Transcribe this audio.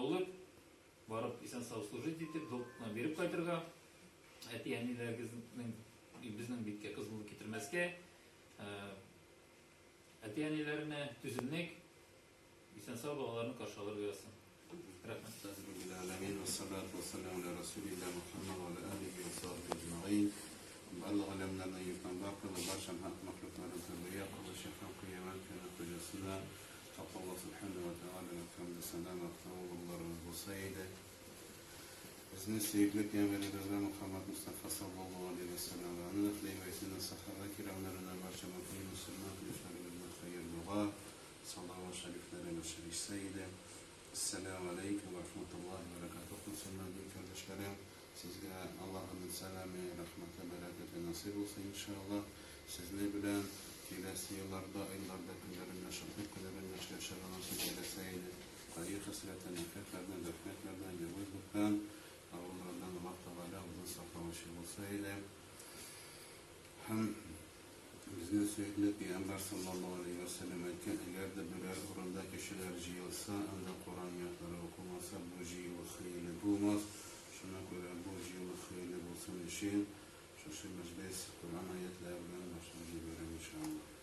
olup barıp isen sağ служить etip dolukuna berip kaytırga etiyanilerinizin bizning bitke kızılık getirmezke etiyanilerine tüzünlük isen sağ bağlarını karşı alır uyasın. Rahmet. Bismillahirrahmanirrahim. Ve salatu ve selamu ala Resulillah Muhammed ve ala alihi ve sahbihi ecma'in. Allah alemlerden yurttan barkılı başan hak mahlukların tırlıya kılışı hakkı yemen kânet hocasına Allah subhanahu ve teala ve efendim selam aktarılırlarımız olsaydı. Bizni sevgili Peygamberimiz Muhammed Mustafa sallallahu aleyhi ve sellem ve anın efleyi ve isinin sahaba kiramlarına başa makul Müslüman kılıçlarımızın hayır dua salavat şeriflere ve şerif seyde. Esselamu aleyküm ve rahmetullahi ve berekatuhu. Sevgili kardeşlerim, sizge Allah'ın selamı, rahmeti, bereketi nasip olsun inşallah. Sizni bilen kilesi yıllarda, aylarda, günlerinde, şahit günlerinde yaşayan nasip eyleseydi. Hayır hasreten, nefretlerden, defnetlerden, yavuzluktan, avullardan Allah Teala uzun saklamış olsaydı. Hem bizden sürekli Peygamber sallallahu aleyhi ve sellem etken eğer de birer oranda kişiler jiyilsa, anda Kur'an ayetleri okumasa bu jiyil xeyli bulmaz. Şuna göre bu jiyil xeyli bulsun için şu meclis Kur'an ayetlerinin başına gidelim inşallah.